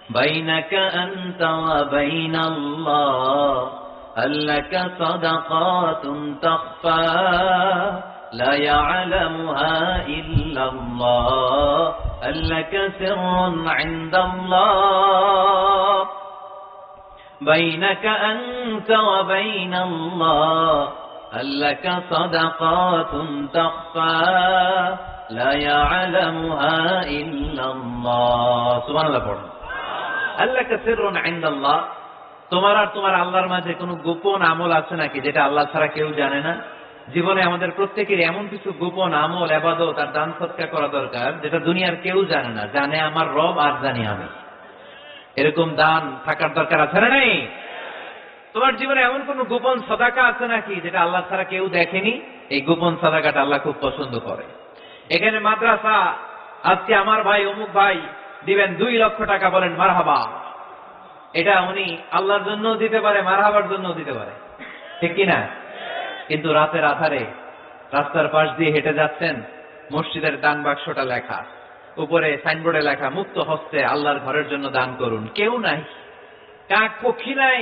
بينك أنت وبين الله هل لك صدقات تخفى لا يعلمها إلا الله هل لك سر عند الله بينك أنت وبين الله هل لك صدقات تخفى لا يعلمها إلا الله سبحان الله পড়ুন هل لك سر عند الله তোমার আর তোমার আল্লাহর মাঝে কোনো গোপন আমল আছে নাকি যেটা আল্লাহ ছাড়া কেউ জানে না? জীবনে আমাদের প্রত্যেকের এমন কিছু গোপন আমল ইবাদত আর দান সদকা করা দরকার যেটা দুনিয়ার কেউ জানে না, জানে আমার রব আর জানি আমি। এরকম দান থাকার দরকার আছে না নাই? তোমার জীবনে এমন কোন গোপন সাদাকা আছে নাকি যেটা আল্লাহ ছাড়া কেউ দেখেনি? এই গোপন সাদাকাটা আল্লাহ খুব পছন্দ করে। এখানে মাদ্রাসা আজকে আমার ভাই অমুক ভাই দিবেন 2 লক্ষ টাকা, বলেন মারহাবা। এটা উনি আল্লাহর জন্য দিতে পারে, মারহাবার জন্য দিতে পারে, ঠিক কিনা? কিন্তু রাতের আধারে রাস্তার পাশ দিয়ে হেঁটে যাচ্ছেন, মসজিদের দান বাক্সটা লেখা, উপরে সাইনবোর্ডে লেখা মুক্ত হস্তে আল্লাহর ঘরের জন্য দান করুন। কেউ নাই, কাক পক্ষী নাই,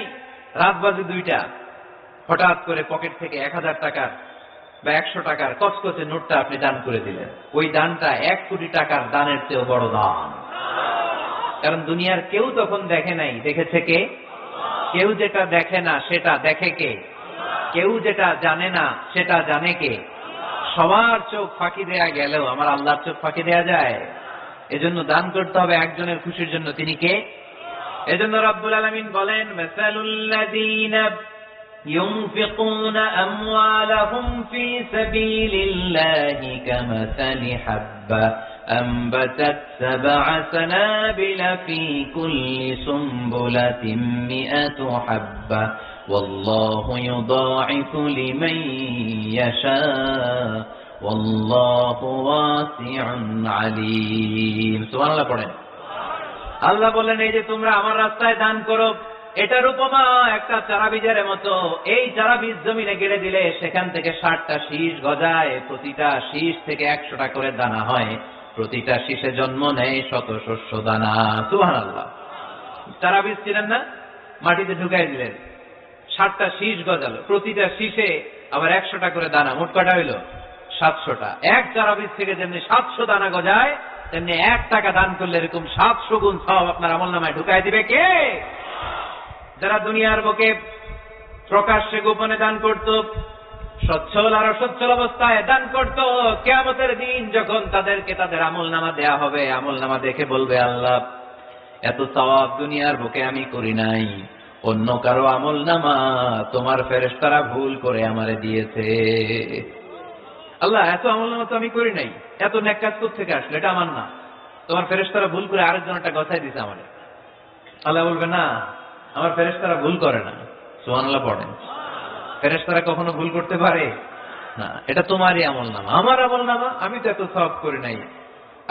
রাত বাজে 2টা, হঠাৎ করে পকেট থেকে 1000 টাকার বা 100 টাকার কচকচে নোটটা আপনি দান করে দিলেন। ওই দানটা 1 কোটি টাকার দানের চেয়েও বড় দান। কারণ দুনিয়ার কেউ তখন দেখে নাই, দেখেছে কে? কেউ যেটা দেখে না সেটা দেখে কে? কেউ যেটা জানে না সেটা জানে কে? সবার চোখ ফাঁকি দেয়া গেলেও আমার আল্লাহর চোখ ফাঁকি দেয়া যায়? এজন্য দান করতে হবে একজনের খুশির জন্য, তিনি কে? এজন্য রব্বুল আলামিন বলেন, মাসালুল্লাযীনা ইউনফিকুনা আমওয়ালাহুম ফী সাবিলিল্লাহি কামাসালি হাব্বা أنبتت 7 سنابل في كل سنبلة 100 حبة والله يضاعف لمن يشاء والله واسع عليم سبحان الله পড়েন। আল্লাহ বলেন, এই যে তোমরা আমার রাস্তায় দান করো, এটার উপমা একটা চারা বীজের মতো। এই চারা বীজ জমিনে গেড়ে দিলে সেখান থেকে 60টা শীষ গজায়, প্রতিটা শীষ থেকে 100টা করে দানা হয়, প্রতিটা শীষে জন্ম নেয় 100 শস্য দানা। সুবহানাল্লাহ। চারা বীজ ছিলেন না, মাটিতে ঢুকাই দিলেন, 60টা শীষ গজালো, প্রতিটা শীষে আবার 100টা করে দানা, মোট কটা হইল? 700টা। এক চারা বীজ থেকে যেমনি 700 দানা গজায়, তেমনি 1 টাকা দান করলে এরকম 700 গুণ সওয়াব আপনার আমলনামায় ঢুকাই দিবে কে? যারা দুনিয়ার বুকে প্রকাশ্যে গোপনে দান করত, সচ্ছল আর অসচ্ছল অবস্থায় দান করত, কিয়ামতের দিন যখন তাদেরকে তাদের আমলনামা দেয়া হবে, আমলনামা দেখে বলবে, আল্লাহ এত সওয়াব দুনিয়ার বুকে আমি করি নাই, অন্য কারো আমলনামা তোমার ফেরেশতারা ভুল করে আমারে দিয়েছে। আল্লাহ এত আমলনামা তো আমি করি নাই, এত নেক কাজ কোত্থেকে আসলো? এটা আমার না, তোমার ফেরেশতারা ভুল করে আরেকজনটা গছাই দিয়েছে আমারে। আল্লাহ বলবে, না, আমার ফেরেশতারা ভুল করে না। সুবহানাল্লাহ পড়েন। ফেরেশতারা কখনো ভুল করতে পারে না, এটা তোমারই আমলনামা, আমার আমলনামা, আমি তো এত সওয়াব করি নাই।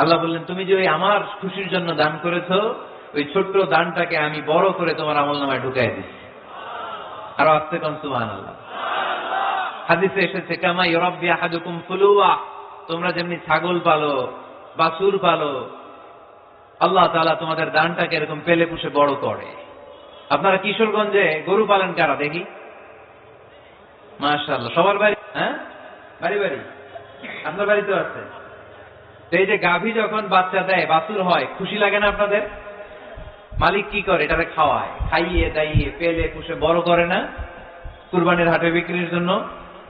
আল্লাহ বললেন, তুমি যে ওই আমার খুশির জন্য দান করেছো, ওই ছোট্ট দানটাকে আমি বড় করে তোমার আমলনামায় ঢুকাই দিচ্ছি। আর আস্তে কোন সুবহানাল্লাহ। হাদিসে এসেছে, কামা ইউরাব্বি আহাদুকুম ফুলুয়া, তোমরা যেমনি ছাগল পালো, বাছুর পালো, আল্লাহ তাআলা তোমাদের দানটাকে এরকম পেলে পুষে বড় করে। আপনারা কিশোরগঞ্জে গরু পালন কারা দেখি? মাশাআল্লাহ, সবার বাড়ি, হ্যাঁ বাড়ি বাড়ি, আপনার বাড়িতেও আছে। তো এই যে গাভী যখন বাচ্চা দেয়, বাছুর হয়, খুশি লাগে না আপনাদের? মালিক কি করে? এটারে খাওয়ায়, খাইয়ে দাইয়ে পেলে পুষে বড় করে না, কুরবানির হাটে বিক্রির জন্য।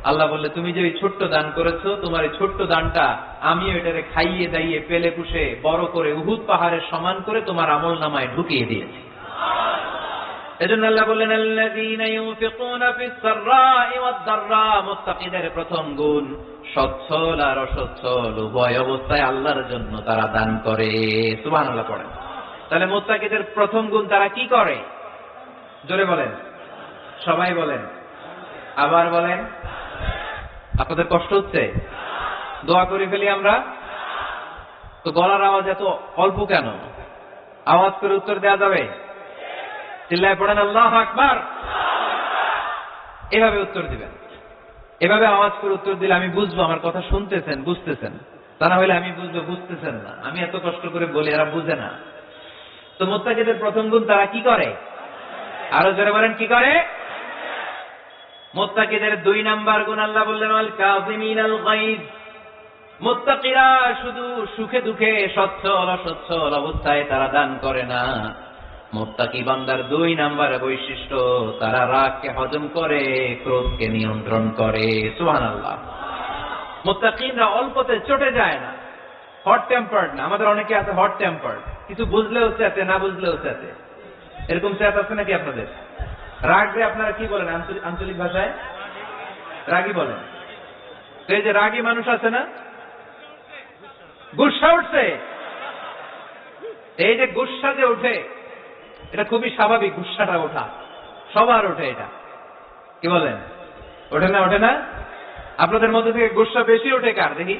আল্লাহ বললে, তুমি যে ওই ছোট্ট দান করেছো, তোমার এই ছোট্ট দানটা আমি এটারে খাইয়ে দাইয়ে পেলে পুষে বড় করে উহুদ পাহাড়ের সমান করে তোমার আমলনামায় ঢুকিয়ে দিয়েছি। এজন্য আল্লাহ বললেন, আল্লাযীনা ইউনফিকুনা ফিস সাররাই ওয়াদ দাররা, মুত্তাকিদের প্রথম গুণ সচ্ছল আর অসচ্ছল উভয় অবস্থায় আল্লাহর জন্য তারা দান করে। সুবহানাল্লাহ পড়েন। তাহলে মুত্তাকিদের প্রথম গুণ, তারা কি করে? জোরে বলেন, সবাই বলেন, আবার বলেন। আপনাদের কষ্ট হচ্ছে? দোয়া করে ফেলি আমরা তো। গলার আওয়াজ এত অল্প কেন? আওয়াজ করে উত্তর দেওয়া যাবে? চিল্লায় পড়েন আল্লাহু আকবার। এভাবে উত্তর দিবেন, এভাবে আওয়াজ করে উত্তর দিলে আমি বুঝবো আমার কথা শুনতেছেন, বুঝতেছেন। তা না হলে আমি বুঝবো বুঝতেছেন না। আমি এত কষ্ট করে বলি, এরা বুঝে না। তো মুত্তাকিদের প্রথম গুণ তারা কি করে? আরো জোরে বলেন, কি করে? মুত্তাকিদের 2 নাম্বার গুণ আল্লাহ বললেন আল কাযিমিনাল গায়জ। মুত্তাকিরা শুধু সুখে দুঃখে সচ্ছল অসচ্ছল অবস্থায় তারা দান করে না। মুত্তাকি বান্দার 2 নাম্বার বৈশিষ্ট্য, তারা রাগকে হজম করে, ক্রোধকে নিয়ন্ত্রণ করে। সুবহানাল্লাহ। মুত্তাকিনরা অল্পতে চটে যায় না, হট টেম্পার্ড না। আমাদের অনেকে আছে হট টেম্পার্ড, কিছু বুঝলেও চেতে, না বুঝলেও চেতে। এরকম চেত আছে নাকি আপনাদের? রাগরে আপনারা কি বলেন আঞ্চলিক ভাষায়? রাগী বলেন। তো এই যে রাগী মানুষ আছে না, গুসা উঠছে, এই যে গুসা যে ওঠে, এটা খুবই স্বাভাবিক। গুসাটা ওঠা সবার ওঠে, এটা কি বলেন? ওঠে না? ওঠে না? আপনাদের মধ্যে থেকে গুসা বেশি ওঠে কার দেখি?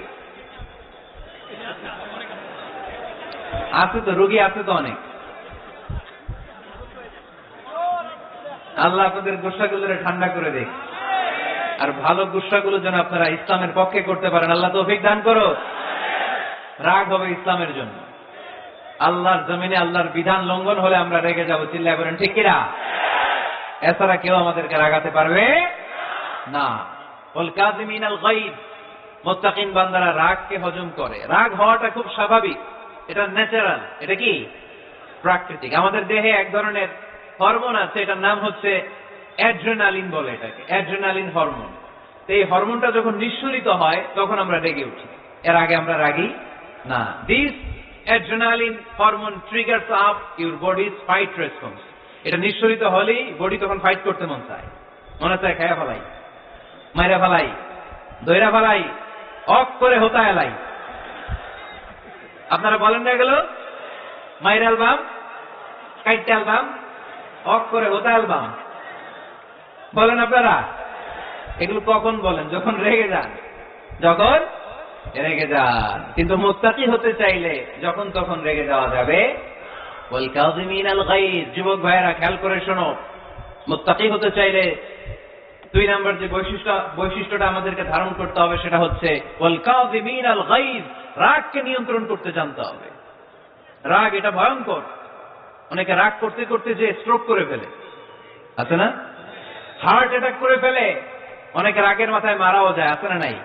আছে তো, রোগী আছে তো অনেক। আল্লাহ আপনাদের গুসাগুলো ঠান্ডা করে দেখ, আর ভালো গুসাগুলো যেন আপনারা ইসলামের পক্ষে করতে পারেন। আল্লাহ তৌফিক দান করো। রাগ হবে ইসলামের জন্য। আল্লাহর জমিনে আল্লাহর বিধান লঙ্ঘন হলে আমরা রেগে যাবো, চিল্লায় বলেন ঠিক কিনা? এছাড়া কেউ আমাদেরকে রাগাতে পারবে না। ওয়াল কাযিমিনাল গায়জ। মুত্তাকিন বান্দারা রাগকে হজম করে। রাগ হওয়াটা খুব স্বাভাবিক, এটা ন্যাচারাল, এটা কি প্রাকৃতিক। আমাদের দেহে এক ধরনের হরমোন আছে, এটার নাম হচ্ছে অ্যাড্রেনালিন বলে এটাকে, অ্যাড্রেনালিন হরমোন। তো এই হরমোনটা যখন নিঃসরিত হয় তখন আমরা রেগে উঠি, এর আগে আমরা রাগি না। This adrenaline hormone triggers up your bodies fight response. এটা নিঃসরিত হলেই বডি তখন ফাইট করতে মন চায়, মনে চায় খায়া ফেলাই, মাইরা ফেলাই, দইরা ফেলাই, অফ করে হোতা এলাই। আপনারা বলেন না গেল মাইরা অ্যালবাম, কাইটটা অ্যালবাম, অফ করে হোতা অ্যালবাম বলেন আপনারা? এগুলো কখন বলেন? যখন রেগে যান, যখন রেগে যান। কিন্তু মুত্তাকি হতে চাইলে যখন তখন রেগে যাওয়া যাবে। ওয়াল কাযিমিনাল গায়জ। যুবক ভাইয়েরা খেয়াল করে শোনো, মুত্তাকি হতে চাইলে 2 নাম্বার যে বৈশিষ্ট্যটা আমাদেরকে ধারণ করতে হবে সেটা হচ্ছে ওয়াল কাযিমিনাল গায়জ। রাগকে নিয়ন্ত্রণ করতে জানতে হবে। রাগ এটা ভয়ঙ্কর। অনেকে রাগ করতে করতে যে স্ট্রোক করে ফেলে, আছে না? হার্ট অ্যাটাক করে ফেলে। অনেকে রাগের মাথায় মারাও যায়, আছে না নাই?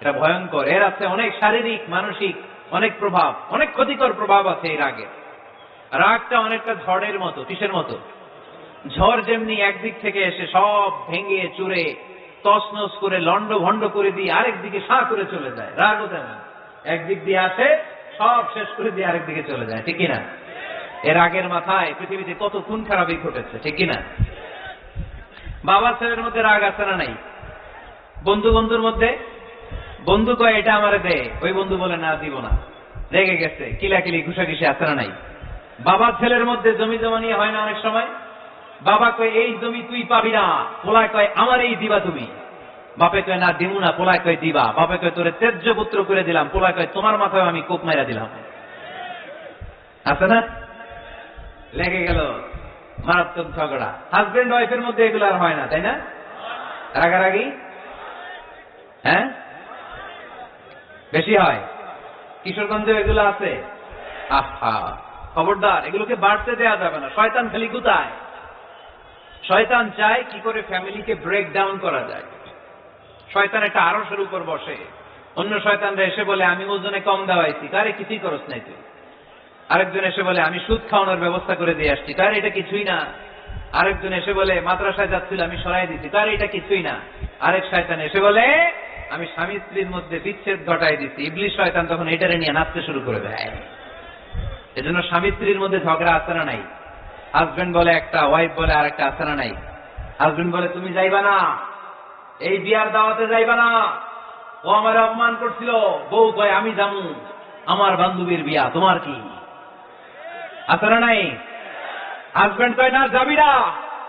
এটা ভয়ঙ্কর। এর আছে অনেক শারীরিক মানসিক অনেক প্রভাব, অনেক ক্ষতিকর প্রভাব আছে এই রাগের। রাগটা অনেকটা ঝড়ের মতো। কিসের মতো? ঝড় যেমনি একদিক থেকে এসে সব ভেঙে চুরে তছনছ করে লন্ড ভন্ড করে দিয়ে আরেক দিকে সাঁ করে চলে যায়, রাগও তেমন একদিক দিয়ে আসে সব শেষ করে দিয়ে আরেক দিকে চলে যায়, ঠিক কিনা? এর রাগের মাথায় পৃথিবীতে কত খুন খারাপই ঘটেছে, ঠিক কিনা? বাবা ছেলের মধ্যে রাগ আছে না নাই? বন্ধু বন্ধুর মধ্যে, বন্ধু কয় এটা আমারে দে, ওই বন্ধু বলে না দিব না, রেগে গেছে, কিলাকিলি ঘুষাঘুষি আছে না নাই? বাবা ছেলের মধ্যে জমি জমা নিয়ে হয় না অনেক সময়? বাবা কয় এই জমি তুই পাবি না, পোলায় কয় আমার এই দিবা তুমি। বাপে কয় না দিমু না, পোলায় কয় দিবা। বাপে কয় তোরে তেজ্য পুত্র করে দিলাম, পোলায় কয় তোমার মাথায় আমি কোপ মাইরা দিলাম। আছে না? লেগে গেল, মারাত্মক ঝগড়া। হাজবেন্ড ওয়াইফের মধ্যে এগুলো আর হয় না, তাই না? রাগারাগি হ্যাঁ বেশি হয়। কিশোরগঞ্জে এগুলো আছে। আহা, খবরদার, এগুলোকে বাড়তে দেওয়া যাবে না। শয়তান খালি গুতায়। শয়তান চায় কি করে ফ্যামিলিকে ব্রেক ডাউন করা যায়। শয়তান একটা আরশের উপর বসে, অন্য শয়তানরা এসে বলে আমি ওজনে কম দেওয়াইছি, তারে কিছুই করস নাই তুই। আরেকজন এসে বলে আমি সুদ খাওয়ানোর ব্যবস্থা করে দিয়ে আসছি, তার এটা কিছুই না। আরেকজন এসে বলে মাদ্রাসায় যাচ্ছিল আমি সরাই দিচ্ছি, তার এটা কিছুই না। আরেক শয়তান এসে বলে আমি স্বামী স্ত্রীর মধ্যে বিচ্ছেদ ঘটাই দিচ্ছি। ইবলিশ শয়তান তখন এটারে নিয়ে নাচতে শুরু করে দেয়। এজন্য স্বামী স্ত্রীর মধ্যে ঝগড়া আছে না নাই? হাজবেন্ড বলে একটা, ওয়াইফ বলে আর একটা, আছে না নাই? হাজবেন্ড বলে তুমি যাইবা না, এই বিয়ার দাওয়াতে যাইবা না, ও আমার অপমান করছিল। বউ কয় আমি যাবো, আমার বান্ধবীর বিয়া, তোমার কি? আছে না নাই? হাজবেন্ড কয় না যাবি না,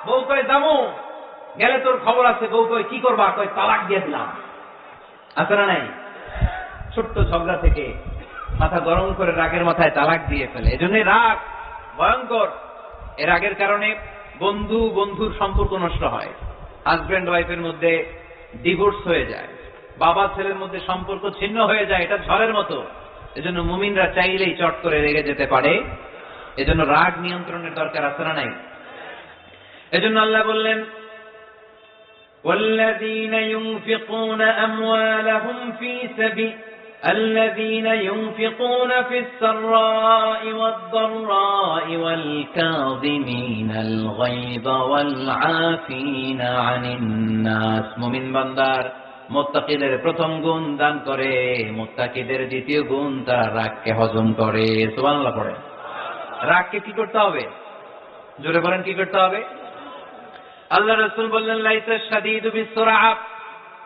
বউ কয় যাবো, গেলে তোর খবর আছে। বউ কয় কি করবা? কয় তালাক দিয়ে দিলাম। আছে না নাই? ছোট্ট ঝগড়া থেকে মাথা গরম করে রাগের মাথায় তালাক দিয়ে ফেলে। এজন্য রাগ ভয়ঙ্কর। এর রাগের কারণে বন্ধু বন্ধুর সম্পর্ক নষ্ট হয়, হাজবেন্ড ওয়াইফের মধ্যে ডিভোর্স হয়ে যায়, বাবা ছেলের মধ্যে সম্পর্ক ছিন্ন হয়ে যায়। এটা ঝড়ের মতো। এজন্য মুমিনরা চাইলেই চট করে রেগে যেতে পারে এজন্য রাগ নিয়ন্ত্রণের দরকার আছে না নাই? এজন্য আল্লাহ বললেন والذين ينفقون أموالهم في سبيل الذين ينفقون في السراء والضراء والكاظمين الغيظ والعافين عن الناس মুমিন বান্দার মুত্তাকিদের প্রথম গুণ দান করে, মুত্তাকিদের দ্বিতীয় গুণ তারা রাগকে হজম করে। সুবহানাল্লাহ পড়ে। রাগকে কি করতে হবে? জোরে বলেন কি করতে হবে? আল্লাহ রাসূল বললেন লাইসা শাদীদু বিসসুরআ,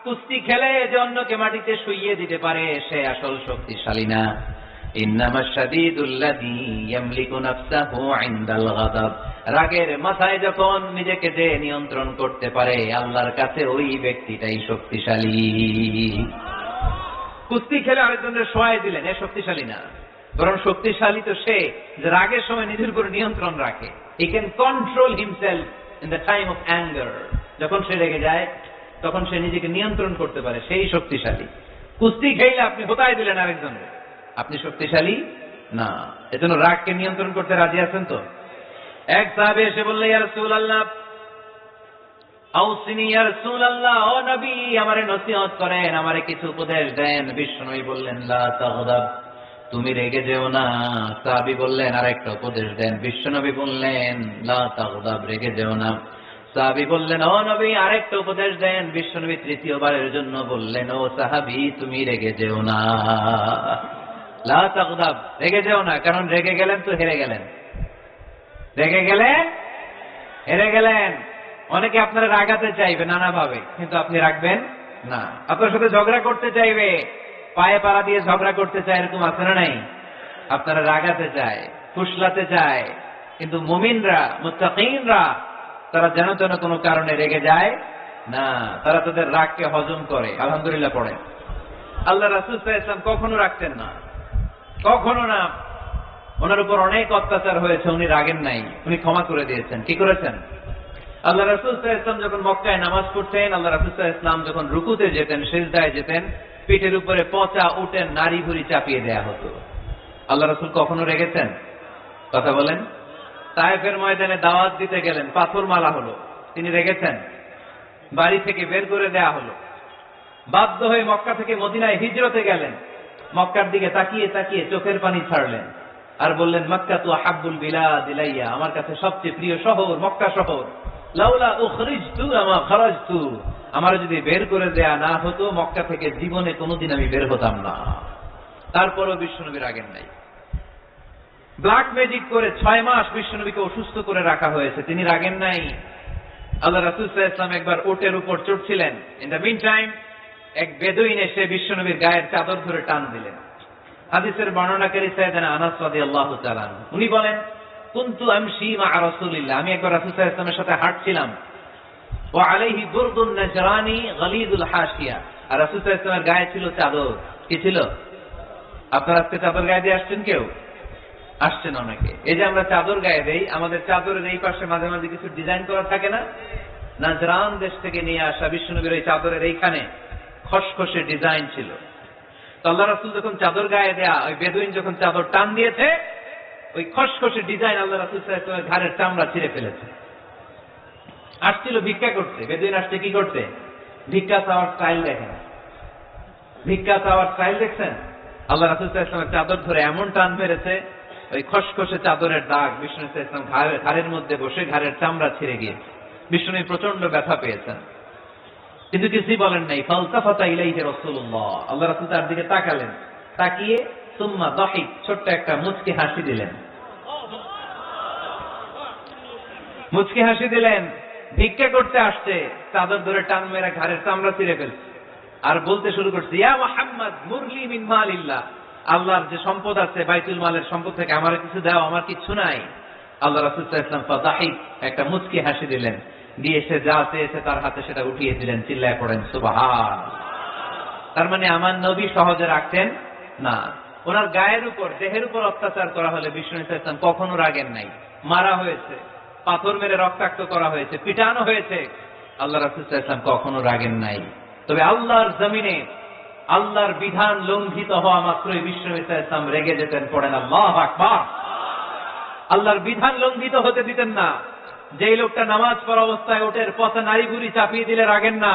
কুস্তি খেলে যে অন্যকে মাটিতে শুইয়ে দিতে পারে সে আসল শক্তিশালী না। ইন্নামাশ শাদীদুল্লাযী ইয়ামলিকু নাফসাহু ইনদাল গাদাব, রাগের মাথায় যখন নিজেকে যে নিয়ন্ত্রণ করতে পারে আল্লাহর কাছে ওই ব্যক্তিটাই শক্তিশালী। কুস্তি খেলে আরেকজনের শোয়াই দিলেন এ শক্তিশালী না, বরং শক্তিশালী তো সে যে রাগের সময় নিজের উপর নিয়ন্ত্রণ রাখে। He can control himself in the time of anger, যখন সে রেগে যায় তখন সে নিজেকে নিয়ন্ত্রণ করতে পারে, সেই শক্তিশালী। কুস্তি খেলে আপনি হোতায় দিলেন আরেকজনের, আপনি শক্তিশালী না। এজন্য রাগকে নিয়ন্ত্রণ করতে রাজি আছেন তো? এক সাহাবী এসে বলল ইয়া রাসূলুল্লাহ আউসিনি ইয়া রাসূলুল্লাহ, ও নবী আমারে নসিহত করেন, আমারে কিছু উপদেশ দেন। বিশ্বনবী বললেন লা তাগদাব, তুমি রেগে যেও না। সাহাবী বললেন আরেকটা উপদেশ দেন। বিশ্বনবী বললেন লা তাগদাব, রেগে যেও না। সাহাবী বললেন ও নবী আরেকটা উপদেশ দেন। বিশ্বনবী তৃতীয়বারের জন্য বললেন ও সাহাবী তুমি রেগে যেও না, লা তাগদাব, রেগে যেও না। কারণ রেগে গেলেন তো হেরে গেলেন, রেগে গেলেন হেরে গেলেন। অনেকে আপনারা রাগাতে চাইবে নানাভাবে, কিন্তু আপনি রাখবেন না। আপনার সাথে ঝগড়া করতে চাইবে, পায়ে পাড়া দিয়ে ঝগড়া করতে চায়, এরকম আছে না নাই? আপনারা রাগাতে চায়, ফুসলাতে চায়, কিন্তু মুমিনরা মুত্তাকিনরা তারা যেন তেন কোনো কারণে রেগে যায় না, তারা তাদের রাগকে হজম করে। আলহামদুলিল্লাহ পড়ে। আল্লাহ রাসূল সাল্লাল্লাহু আলাইহি ওয়াসাল্লাম কখনো রাখতেন না, কখনো না। ওনার উপর অনেক অত্যাচার হয়েছে, উনি রাগেন নাই, উনি ক্ষমা করে দিয়েছেন। কি করেছেন? আল্লাহ রাসূল সাল্লাল্লাহু আলাইহি ওয়াসাল্লাম যখন মক্কায় নামাজ পড়তেন, আল্লাহ রাসূল সাল্লাল্লাহু আলাইহি ওয়াসাল্লাম যখন রুকুতে যেতেন, সিজদায় যেতেন, পিঠের উপরে পচা উটের নাড়ি ভুঁড়ি চাপিয়ে দেয়া হতো। আল্লাহ রাসূল কখনো রেগেছেন? কথা বলেন। তায়েফের ময়দানে দাওয়াত দিতে গেলেন, পাথর মারা হলো, তিনি রেগেছেন? বাড়ি থেকে বের করে দেয়া হলো, বাধ্য হয়ে মক্কা থেকে মদিনায় হিজরতে গেলেন। মক্কার দিকে তাকিয়ে তাকিয়ে চোখের পানি ছাড়লেন আর বললেন মাক্কাতু আহাব্বুল বিলাদ ইলাইয়া, আমার কাছে সবচেয়ে প্রিয় শহর মক্কা শহর। লাউলা উখরিজতু আমা খারাজতু, আমার যদি বের করে দেয়া না হতো মক্কা থেকে জীবনে কোনোদিন আমি বের হতাম না। তারপরও বিশ্বনবী রাগেন নাই। ব্ল্যাক ম্যাজিক করে 6 মাস বিশ্বনবীকে অসুস্থ করে রাখা হয়েছে, তিনি রাগেন নাই। আল্লাহ রাসূল সাল্লাল্লাহু আলাইহি ওয়াসাল্লাম একবার উটের উপর চড়ছিলেন। ইন দ্য মিন টাইম এক বেদুইন এসে বিশ্বনবীর গায়ের চাদর ধরে টান দিলেন। হাদিসের বর্ণনাকারী সাইয়েদনা আনাস রাদিয়াল্লাহু তাআলা উনি বলেন কুনতু আমশি মা রাসূলিল্লাহ, আমি একবার রাসূল সাল্লাল্লাহু আলাইহি ওয়াসাল্লামের সাথে হাঁটছিলাম। ওয়া আলাইহি বুরদুন নাজরানি গলিদুল হাশিয়া, আর রাসূল সাল্লাল্লাহু আলাইহি ওয়াসাল্লামের গায়ে ছিল চাদর। কি ছিল? আপনারা আজকে চাদর গায়ে দিয়ে আসছেন? কেউ আসছেন? অনেকে। এই যে আমরা চাদর গায়ে দেই, আমাদের চাদরের এই পাশে মাঝে মাঝে কিছু ডিজাইন করা থাকে না? নাজরান দেশ থেকে নিয়ে আসা বিশ্বনবীর এই চাদরের এইখানে খসখসে ডিজাইন ছিল। তো আল্লাহ রাসূল যখন চাদর গায়ে দেয়া, ওই বেদুইন যখন চাদর টান দিয়েছে, ওই খসখসে ডিজাইন আল্লাহ রাসূল সাল্লাল্লাহু আলাইহি ওয়াসাল্লামের ঘাড়ের চামড়া ছিঁড়ে ফেলেছে। আসছিল ভিক্ষা করতে, বেদুইন আসছে কি করতে? ভিক্ষা চাওয়ার স্টাইল দেখেন, ভিক্ষা চাওয়ার স্টাইল দেখছেন? আল্লাহ রাসূল সাল্লাল্লাহু আলাইহি ওয়াসাল্লামের চাদর ধরে এমন টান মেরেছে, ওই খসখসে চাদরের দাগ বিষ্ণু সাল্লাল্লাহু আলাইহি ওয়াসাল্লাম ঘাড়ের মধ্যে বসে ঘাড়ের চামড়া ছিঁড়ে গিয়েছে। বিষ্ণু প্রচন্ড ব্যথা পেয়েছেন, কিন্তু কিছুই বলেন নাই। ফালতাফাতা ইলাইহি রাসূলুল্লাহ, আল্লাহ রাসূল তার দিকে তাকালেন, তাকিয়ে সুম্মা দাহিক, ছোট্ট একটা মুচকি হাসি দিলেন। মুচকি হাসি দিলেন। ভিক্ষা করতে আসছে, চাদর ধরে টান মেরে ঘাড়ের চামড়া ছিঁড়ে ফেলছে, আর বলতে শুরু করছে ইয়া মুহাম্মদ মুরলি মিন মালিল্লাহ, আল্লাহর যে সম্পদ আছে বাইতুল মালের সম্পদ থেকে আমার কিছু দাও, আমার কিছু নাই। আল্লাহ রাসূল সাল্লাল্লাহু আলাইহি ওয়াসাল্লাম ফাদাহিক, একটা মুচকি হাসি দিলেন, দিয়ে সে যা চেয়েছে তার হাতে সেটা উঠিয়ে দিলেন। চিল্লায় পড়েন সুবহান। তার মানে আমার নবী সহজে রাখতেন না। ওনার গায়ের উপর দেহের উপর অত্যাচার করা হলে বিষ্ণু সাল্লাল্লাহু আলাইহি ওয়াসাল্লাম কখনো রাগেন নাই। মারা হয়েছে, পাথর মেরে রক্তাক্ত করা হয়েছে, পিটানো হয়েছে, আল্লাহ রাসূল সাল্লাল্লাহু আলাইহি ওয়াসাল্লাম কখনো রাগেন নাই। তবে আল্লাহর জমিনে আল্লাহর বিধান লঙ্ঘিত হওয়া মাত্রই বিষ্ণু সাল্লাল্লাহু আলাইহি ওয়াসাল্লাম রেগে যেতেন। পড়েন আল্লাহু আকবার। আল্লাহর বিধান লঙ্ঘিত হতে দিতেন না। যেই লোকটা নামাজ পড়া অবস্থায় ওটের পথে নারী বুড়ি চাপিয়ে দিলে রাগেন না,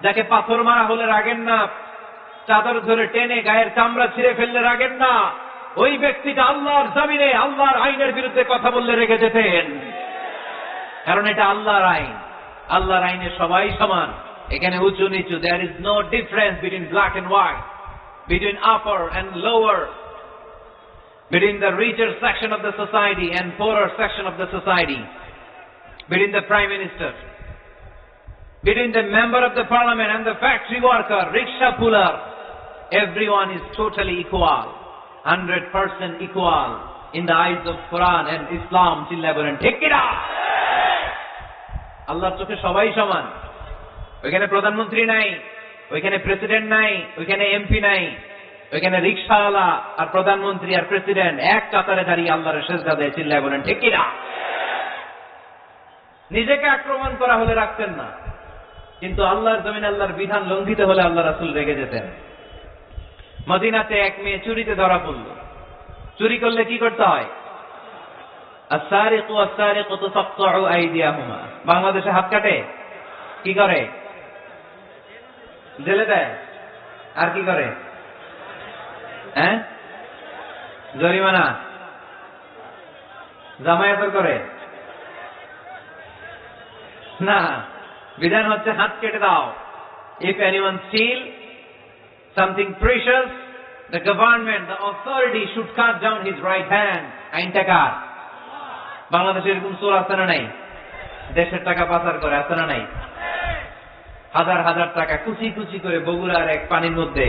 যাকে পাথর মারা হলে রাগেন না, চাদর ধরে টেনে গায়ের চামড়া ছিঁড়ে ফেললে রাগেন না, ওই ব্যক্তিটা আল্লাহর জমিনে আল্লাহর আইনের বিরুদ্ধে কথা বললে রেগে যেতেন। কারণ এটা আল্লাহর আইন, আল্লাহর আইনে সবাই সমান। এখানে উঁচু নিচু, there is no difference between black and white, between upper and lower, between the richer section of the society and poorer section of the society, between the prime minister, between the member of the parliament and the factory worker, rickshaw puller. Everyone is totally equal, 100% equal in the eyes of Quran and Islam. Chilla bolen ঠিক কি না? আল্লাহর চোখে সবাই সমান। ওইখানে প্রধানমন্ত্রী নাই, ওইখানে প্রেসিডেন্ট নাই, ওইখানে এমপি নাই, ওইখানে রিকশাওয়ালা আর প্রধানমন্ত্রী আর প্রেসিডেন্ট এক কাতারে দাঁড়িয়ে আল্লাহর সেজদা দেয়। চিল্লায় বলেন ঠিক কি না? নিজেকে আক্রমণ করা হলে রাখতেন না, কিন্তু আল্লাহর জমিনে আল্লাহর বিধান লঙ্ঘিত হলে আল্লাহ রাসূল রেগে যেতেন। মদিনাতে এক মেয়ে চুরিতে ধরা পড়ল। চুরি করলে কি করতে হয়? আস-সারিকু ওয়াস-সারিকাতু ফাকতাউ আইদিয়াহুমা। বাংলাদেশে হাত কাটে, কি করে? জেলে দেয়। আর কি করে? হ্যাঁ, জরিমানা, জামায়াত করে না। বিধান হচ্ছে হাত কেটে দাও। If anyone steal something precious, the government, the authority should cut down his right hand. আইনটা কার? বাংলাদেশে এরকম চোর আছে না নাই? দেশের টাকা পাচার করে আছে না নাই? হাজার হাজার টাকা কুচি কুচি করে বগুড়ার এক পানির মধ্যে,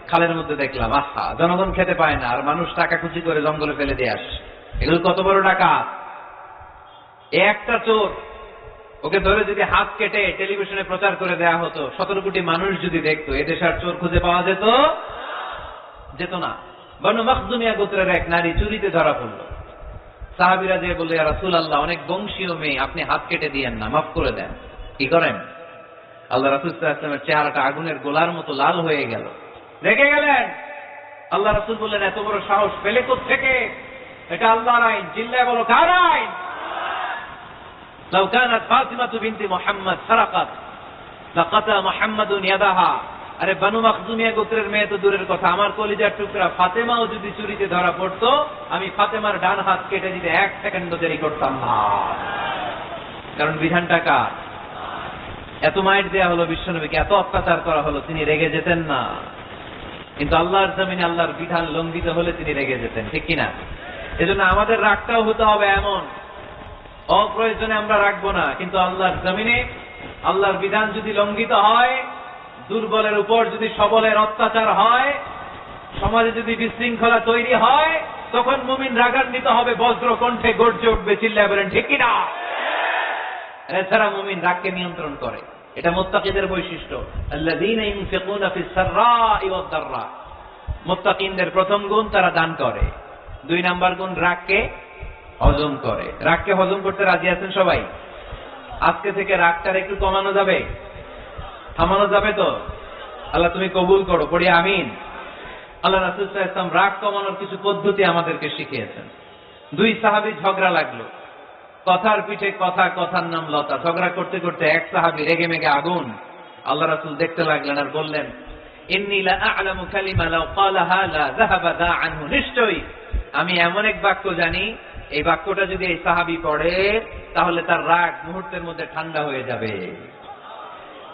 খালের মধ্যে দেখলাম। আহা, জনগণ খেতে পায় না আর মানুষ টাকা কুচি করে জঙ্গলে ফেলে দিয়ে আসে। এগুলো কত বড় টাকা! একটা চোর, ওকে ধরে যদি হাত কেটে টেলিভিশনে প্রচার করে দেয়া হতো, 17 কোটি মানুষ যদি দেখতো, এদেশে আর চোর খুঁজে পাওয়া যেত না। বনু মখজুমিয়া গোত্রের এক নারী চুরিতে ধরা পড়ল। সাহাবীরা যে বলল, ইয়া রাসূলুল্লাহ, অনেক বংশীয় মেয়ে, আপনি হাত কেটে দিয়েন না, মাফ করে দেন। কি করেন? আল্লাহ রাসূল সাল্লাল্লাহু আলাইহি ওয়াসাল্লামের চেহারাটা আগুনের গোলার মতো লাল হয়ে গেল, রেগে গেলেন। আল্লাহ রাসূল বললেন, এত বড় সাহস পেলে কোত্থেকে? এটা আল্লাহর আইন। চিল্লায় বলো, কার আইন? লাউ কানাত ফাতিমাতু বিনতি মুহাম্মদ সারাকাত লাকাতা মুহাম্মাদুন ইয়াদাহা। আরে বনু মখজুমিয়া গোত্রের মেয়ে তো দূরের কথা, আমার কলিজার টুকরা ফাতেমাও যদি চুরিতে ধরা পড়তো, আমি ফাতেমার ডান হাত কেটে দিতে 1 সেকেন্ডও দেরি করতাম না। কারণ বিধানটা কার? এত মাইট দেয়া হলো বিশ্বনবীকে, এত অত্যাচার করা হলো, তিনি রেগে যেতেন না। কিন্তু আল্লাহর জমিনে আল্লাহর বিধান লঙ্ঘিত হলে তিনি রেগে যেতেন, ঠিক কিনা? এজন্য আমাদের রাগটাও হতে হবে এমন, অপ্রয়োজনে আমরা রাখবো না। কিন্তু আল্লাহর জমিনে আল্লাহর বিধান যদি লঙ্ঘিত হয়, দুর্বলের উপর যদি সবলের অত্যাচার হয়, সমাজে যদি বিশৃঙ্খলা তৈরি হয়, তখন মুমিন রাগান্বিত হবে, বজ্র কণ্ঠে গর্জে উঠবে। চিল্লায় বলেন ঠিক কিনা? এছাড়া মুমিন রাগকে নিয়ন্ত্রণ করে। এটা মুত্তাকিদের বৈশিষ্ট্য। আল্লাযীনা ইউনফিকুনা ফিস সাররাই ওয়াদ দাররা। মুত্তাকিনদের প্রথম গুণ, তারা দান করে। 2 নাম্বার গুণ, রাগকে হজম করে। রাগকে হজম করতে রাজি আছেন সবাই? আজকে থেকে রাগটার একটু কমানো যাবে, থামানো যাবে তো? আল্লাহ তুমি কবুল করো, পড়ি আমিন। আল্লাহ রাসূল সাল্লাল্লাহু আলাইহি ওয়াসাল্লাম রাগ কমানোর কিছু পদ্ধতি আমাদেরকে শিখিয়েছেন। 2 সাহাবী ঝগড়া লাগলো, কথার পিঠে কথা, কথার নাম লতা। ঝগড়া করতে করতে এক সাহাবী রেগে মেগে আগুন। আল্লাহ রাসূল দেখতে লাগলেন আর বললেন, ইন্নী লা আ'লামু কালিমা লাউ ক্বালাহা লা যাহাবা দা আনহু। নিশ্চয়ই আমি এমন এক বাক্য জানি, এই বাক্যটা যদি এই সাহাবী পড়ে, তাহলে তার রাগ মুহূর্তের মধ্যে ঠান্ডা হয়ে যাবে।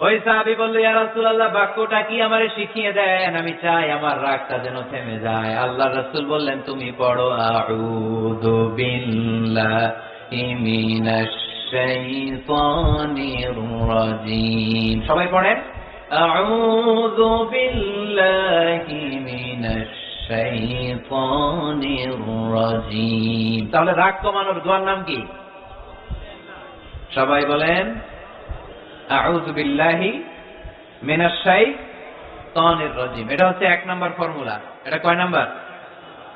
ওই সাহাবী বলল, ইয়া রাসূলুল্লাহ, বাক্যটা কি আমারে শিখিয়ে দেন, আমি চাই আমার রাগটা যেন থেমে যায়। আল্লাহ রাসূল বললেন, তুমি পড়ো, আউযু বিল্লাহি মিনাশ শাইতানির রাজীম। সবাই পড়েন, আউযু বিল্লাহি মিনাশ শাইতানির রাজীম। তাহলে রাগ কমানোর দোয়ার নাম কি? সবাই বলেন, আউযু বিল্লাহি মিনাশ শাইতানির রাজীম। এটা হচ্ছে 1 নাম্বার ফর্মুলা। এটা কয় নাম্বার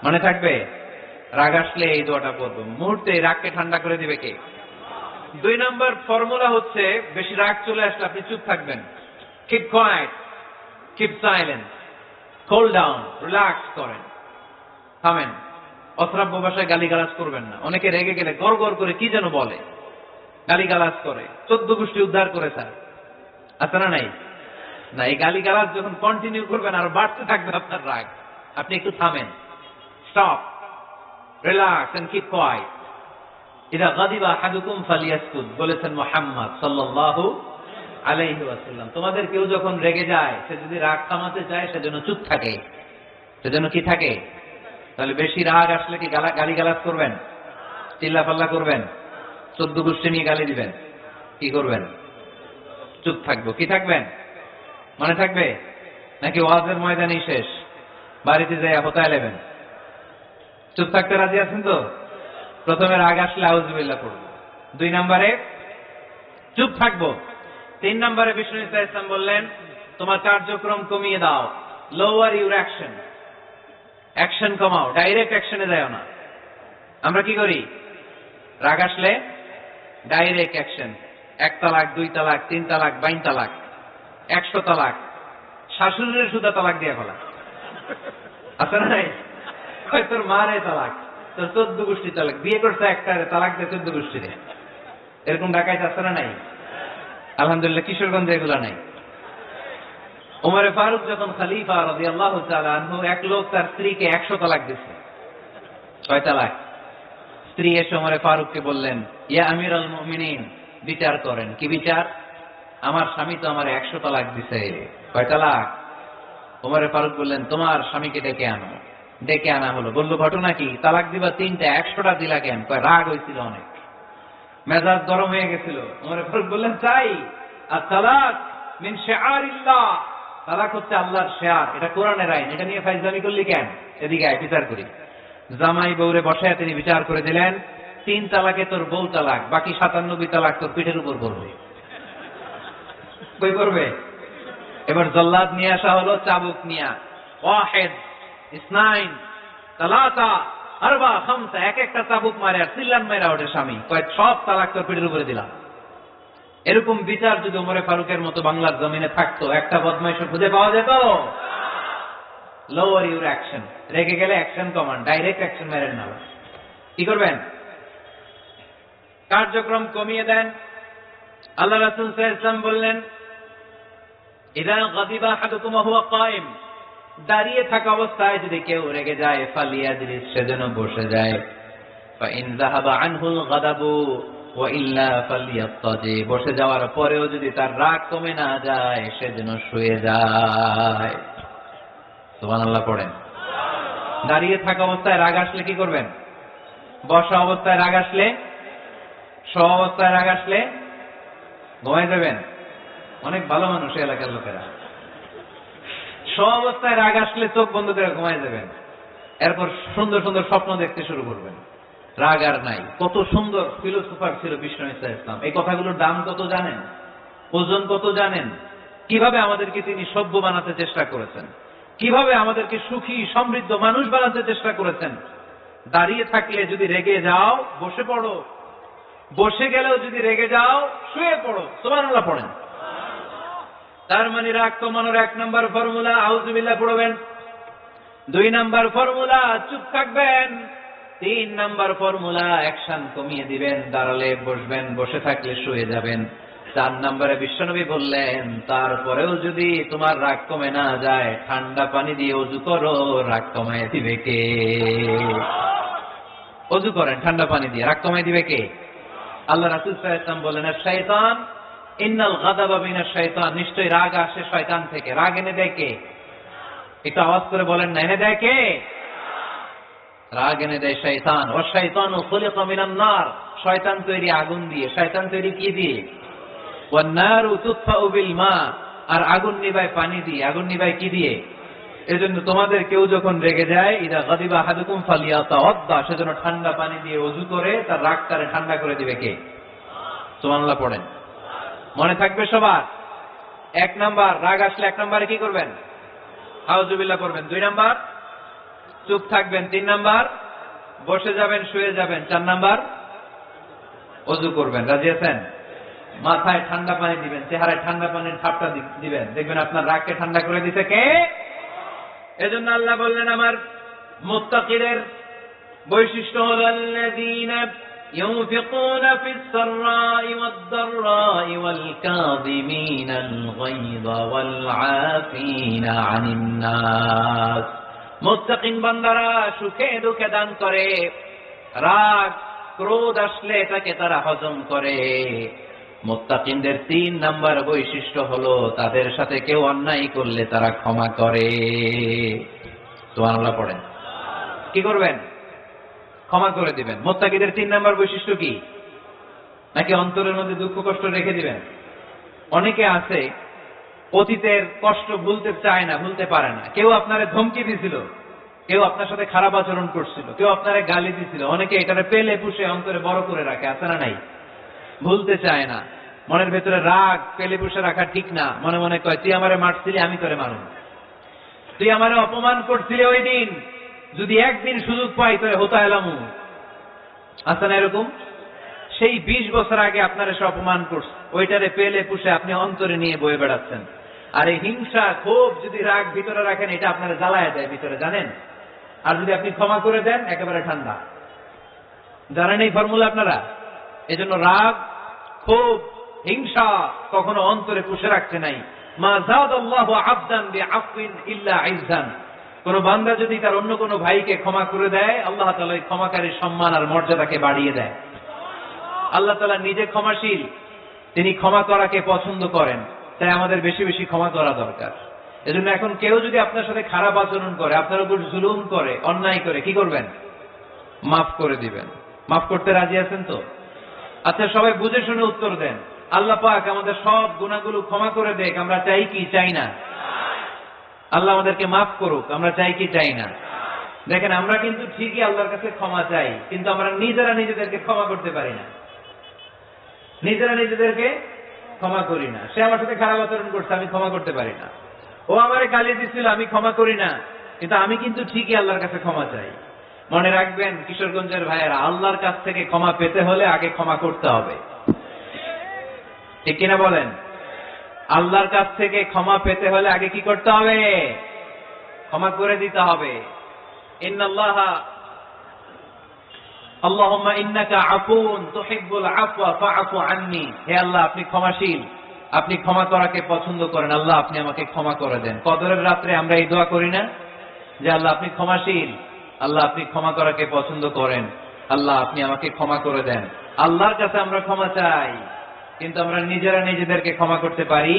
মনে থাকবে? রাগ আসলে এই দোয়াটা পড়ব, মুহূর্তে রাগকে ঠান্ডা করে দিবে কে? 2 নাম্বার ফর্মুলা হচ্ছে, বেশি রাগ চলে আসলে আপনি চুপ থাকবেন। Keep quiet, keep silent, cool down, relax করেন, থামেন। অশ্রাব্য ভাষায় গালিগালাজ করবেন না। অনেকে রেগে গেলে গড় গড় করে কি যেন বলে, গালিগালাজ করে, 14 গোষ্ঠী উদ্ধার করে স্যার, আছে না নাই? না, এই গালিগালাজ যখন কন্টিনিউ করবেন আর বাড়তে থাকবে আপনার রাগ, আপনি একটু থামেন, stop, relax and keep quiet. ইদা গাদিবা আহাদুকুম ফালিয়াসকুত বলেছেন মুহাম্মদ সাল্লাল্লাহু আলাইহি ওয়াসাল্লাম। তোমাদের কেউ যখন রেগে যায়, সে যদি রাগ থামাতে চায় সেজন্য চুপ থাকে, সেজন্য কি থাকে? তাহলে বেশি রাগ আসলে কি গালিগালাজ করবেন, চিল্লাপাল্লা করবেন, 14 গোষ্ঠী নিয়ে গালি দিবেন, কি করবেন? চুপ থাকবো। কি থাকবেন? মনে থাকবে নাকি ওয়াজের ময়দানেই শেষ, বাড়িতে যাই হোতায় নেবেন? চুপ থাকতে রাজি আছেন তো? প্রথমে রাগ আসলে আউযুবিল্লাহ পড়বো, 2 নম্বরে চুপ থাকবো, 3 নম্বরে বিষ্ণু ইসলাম বললেন তোমার কার্যক্রম কমিয়ে দাও, লোয়ার ইউর অ্যাকশন, অ্যাকশন কমাও, ডাইরেক্ট অ্যাকশনে যাও না। আমরা কি করি? রাগ আসলে ডাইরেক্ট অ্যাকশন, 1 তালাক, 2 তালাক, 3 তালাক, 22 তালাক, 100 তালাক, শাশুড়ির সুদা তালাক দিয়ে ফেলা, আছে না নাই? তোর মারে তালাক, তোর 14 গোষ্ঠী তালাক, বিয়ে করছে একটারে তালাক দিয়ে 14 গোষ্ঠীরে, এরকম ডাকাইত আছে না নাই? আলহামদুলিল্লাহ কিশোরগঞ্জে এগুলা নাই। ওমরে ফারুক যখন খলিফা রাদিয়াল্লাহু তাআলা আনহু, এক লোক তার স্ত্রীকে 100 তালাক দিছে। 6 তালাক। স্ত্রী এসে ওমরে ফারুককে বললেন, ইয়া আমিরুল মুমিনিন, বিচার করেন। কি বিচার? আমার স্বামী তো আমার 100 তালাক দিছে। 6 তালাক? ওমরে ফারুক বললেন, তোমার স্বামীকে ডেকে আনো। ডেকে আনা হলো। বলল, ঘটনা কি? তালাক দিবা 3টা, 100টা দিলা কেন? রাগ হয়েছিল অনেক, মেজাজ গরম হয়ে গেছিল। ওমরে ফারুক বললেন, তাই? আর তালাক মিন শিআরিল্লাহ, তালাক হচ্ছে আল্লাহর শিয়ার, এটা কোরআনের আইন, এটা নিয়ে ফাইজলামি করলি কেন? এদিকে আয়, বিচার করি। জামাই বউরে বসায় তিনি বিচার করে দিলেন, 3 তালাকে তোর বউ তালাক, বাকি 97 তালাক তোর পিঠের উপর পড়বে। কই করবে? এবার জল্লাদ নিয়ে আসা হলো, চাবুক নিয়া, ওয়াহিদ, ইসনাইন, তালাতা, আরবা, খামসা, এক একটা চাবুক মারে আর চিল্লান মাইরা ওঠে স্বামী, কয় সব তালাক তোর পিঠের উপরে দিলাম। এরকম বিচার যদি ওমরে ফারুকের মতো বাংলার জমিনে থাকতো, একটা বদমাইশও খুঁজে পাওয়া যেত? লোয়ার ইউর অ্যাকশন, রেগে গেলে অ্যাকশন কমান, ডাইরেক্ট অ্যাকশন মেরেন না। কি করবেন? কার্যক্রম কমিয়ে দেন। আল্লাহ রাসূল সাল্লাল্লাহু আলাইহি ওয়াসাল্লাম বললেন, ইযা গাদিবা আহাদুকুম ওয়া হুয়া কায়েম, দাঁড়িয়ে থাকা অবস্থায় যদি কেউ রেগে যায়, ফালিয়াজলিস, সেজন্য বসে যায়। ফা ইন যাহাবা আনহুল গাদাবু ওয়া ইল্লা ফালিয়াত্তাজি, বসে যাওয়ার পরেও যদি তার রাগ কমে না যায়, সেজন্য শুয়ে যায়। সুবহানাল্লাহ পড়েন। দাঁড়িয়ে থাকা অবস্থায় রাগ আসলে কি করবেন? বসা অবস্থায় রাগ আসলে, শোয়া অবস্থায় রাগ আসলে ঘুমাই যাবেন। অনেক ভালো মানুষ এলাকার লোকেরা। শোয়া অবস্থায় রাগ আসলে চোখ বন্ধ করে ঘুমাই যাবেন, এরপর সুন্দর সুন্দর স্বপ্ন দেখতে শুরু করবেন। রাগ আর নাই। কত সুন্দর ফিলোসোফার ছিল বিষ্ণু ইসলাম। এই কথাগুলোর দাম কত জানেন? ওজন কত জানেন? কিভাবে আমাদেরকে তিনি সভ্য বানাতে চেষ্টা করেছেন, কিভাবে আমাদেরকে সুখী সমৃদ্ধ মানুষ বানাতে চেষ্টা করেছেন। দাঁড়িয়ে থাকলে যদি রেগে যাও, বসে পড়ো। বসে গেলেও যদি রেগে যাও, শুয়ে পড়ো। সুবহানাল্লাহ পড়েন। তার মানে রাগ কমানোর 1 নম্বর ফর্মুলা আউযুবিল্লাহ পড়বেন, 2 নম্বর ফর্মুলা চুপ থাকবেন, 3 নম্বর ফর্মুলা অ্যাকশন কমিয়ে দিবেন, দাঁড়ালে বসবেন, বসে থাকলে শুয়ে যাবেন। 4 নম্বরে বিশ্বনবী বললেন, তারপরেও যদি তোমার রাগ কমে না যায়, ঠান্ডা পানি দিয়ে ওযু করো, রাগ কমায় দিবে কে? ওযু করেন ঠান্ডা পানি দিয়ে, রাগ কমায় দিবে কে? আল্লাহ রাসূল সাল্লাল্লাহু আলাইহি ওয়াসাল্লাম বলেন, শয়তান, ইন্নাল গাদাবা মিনাশ শয়তান, নিশ্চয়ই রাগ আসে শয়তান থেকে। রাগ এনে দেয় কে? একটু আওয়াজ করে বলেন না, এনে দেয় কে? রাগ এনে দেয় শয়তান। ওয়া শাইতানু খুলিকা মিনান নার, শয়তান তৈরি আগুন দিয়ে। শয়তান তৈরি কি দিয়ে? ওয়ান নারু তুতফাউ বিল মা, আর আগুন নিভায় পানি দিয়ে। আগুন নিভায় কি দিয়ে? এজন্য তোমাদের কেউ যখন রেগে যায়, ইদা গাদিবা আহাদুকুম ফালিয়াতাওয়াদ্দা, সেজন্য ঠান্ডা পানি দিয়ে ওযু করে তার রাগটারে ঠান্ডা করে দিবে কে? সুবহানাল্লাহ পড়েন। মনে থাকবে সবার? 1 নাম্বার, রাগ আসলে 1 নম্বরে কি করবেন? আউযুবিল্লাহ করবেন। 2 নাম্বার, চুপ থাকবেন। 3 নাম্বার, বসে যাবেন, শুয়ে যাবেন। 4 নাম্বার, ওযু করবেন। রাজি আছেন? মাথায় ঠান্ডা পানি দিবেন, চেহারায় ঠান্ডা পানির ঠাপটা দিবেন, দেখবেন আপনার রাগকে ঠান্ডা করে দিতে কে? এজন্য আল্লাহ বললেন, আমার মুত্তাকিদের বৈশিষ্ট্য হলো আল্লাযীনা ينفقون في السراء والضراء والكاظمين الغيظ والعافين عن الناس। মুত্তাকিন বান্দারা সুখে দুঃখে দান করে, রাগ ক্রোধ আসলে তাকে তারা হজম করে। মুত্তাকিনদের 3 নাম্বার বৈশিষ্ট্য হলো তাদের সাথে কেউ অন্যায় করলে তারা ক্ষমা করে। সুবহানাল্লাহ পড়েন। কি করবেন? ক্ষমা করে দিবেন। মুত্তাকিদের 3 নাম্বার বৈশিষ্ট্য কি? নাকি অন্তরের মধ্যে দুঃখ কষ্ট রেখে দিবেন? অনেকে আছে অতীতের কষ্ট ভুলতে চায় না, ভুলতে পারে না। কেউ আপনারে ধমকি দিছিল, কেউ আপনার সাথে খারাপ আচরণ করছিল, কেউ আপনারে গালি দিছিল, অনেকে এটারে পেলে পুষে অন্তরে বড় করে রাখে, আছে না নাই? ভুলতে চায় না। মনের ভেতরে রাগ পেলে পুষে রাখা ঠিক না। মনে মনে কয় তুই আমারে মারছিলি, আমি তোরে মারুম। তুই আমারে অপমান করছিলি ওই দিন, যদি একদিন সুযোগ পাই তোরে হতা এলামু। আছে না এরকম? সেই 20 বছর আগে আপনারা সে অপমান করছে, ওইটারে পেলে পুষে আপনি অন্তরে নিয়ে বয়ে বেড়াচ্ছেন। আর এই হিংসা ক্ষোভ যদি রাগ ভিতরে রাখেন, এটা আপনারা জ্বালায় দেয় ভিতরে, জানেন? আর যদি আপনি ক্ষমা করে দেন, একেবারে ঠান্ডা। জানেন এই ফর্মুলা আপনারা? এজন্য রাগ ক্ষোভ হিংসা কখনো অন্তরে পুষে রাখতে নাই। মা যাদাল্লাহু আবদান বিআফওয়িন ইল্লা ইজ্জান। কোন বান্দা যদি তার অন্য কোন ভাইকে ক্ষমা করে দেয়, আল্লাহ তাআলা এই ক্ষমাকারীর সম্মান আর মর্যাদাকে বাড়িয়ে দেয়। আল্লাহ তাআলা নিজে ক্ষমাশীল, তিনি ক্ষমা করাকে পছন্দ করেন। তাই আমাদের বেশি বেশি ক্ষমা করা দরকার। এজন্য এখন কেউ যদি আপনার সাথে খারাপ আচরণ করে, আপনার উপর জুলুম করে, অন্যায় করে, কি করবেন? মাফ করে দিবেন। মাফ করতে রাজি আছেন তো? আচ্ছা, সবাই বুঝে শুনে উত্তর দেন। আল্লাহ পাক আমাদের সব গুনাহগুলো ক্ষমা করে দেখ, আমরা চাই কি চাই না? আল্লাহ আমাদেরকে মাফ করুক, আমরা চাই কি চাই না? দেখেন, আমরা কিন্তু ঠিকই আল্লাহর কাছে ক্ষমা চাই, কিন্তু আমরা নিজেরা নিজেদেরকে ক্ষমা করতে পারি না। নিজেরা নিজেদেরকে ক্ষমা করি না। সে আমার সাথে খারাপ আচরণ করছে, আমি ক্ষমা করতে পারি না। ও আমারে গালি দিচ্ছিল, আমি ক্ষমা করি না, কিন্তু আমি কিন্তু ঠিকই আল্লাহর কাছে ক্ষমা চাই। মনে রাখবেন কিশোরগঞ্জের ভাইয়েরা, আল্লাহর কাছ থেকে ক্ষমা পেতে হলে আগে ক্ষমা করতে হবে। ঠিক কিনা বলেন? আল্লাহর কাছ থেকে ক্ষমা পেতে হলে আগে কি করতে হবে? ক্ষমা করে দিতে হবে। ইন্নাল্লাহা আল্লাহুম্মা ইন্নাকা আফুন তুহিব্বুল আফওয়া ফাআফু আন্নি। হে আল্লাহ, আপনি ক্ষমাশীল, আপনি ক্ষমা করাকে পছন্দ করেন। আল্লাহ, আপনি আমাকে ক্ষমা করে দেন। কদরের রাত্রে আমরা এই দোয়া করি না যে আল্লাহ আপনি ক্ষমাশীল, আল্লাহ আপনি ক্ষমা করাকে পছন্দ করেন, আল্লাহ আপনি আমাকে ক্ষমা করে দেন। আল্লাহর কাছে আমরা ক্ষমা চাই, কিন্তু আমরা নিজেরা নিজেদেরকে ক্ষমা করতে পারি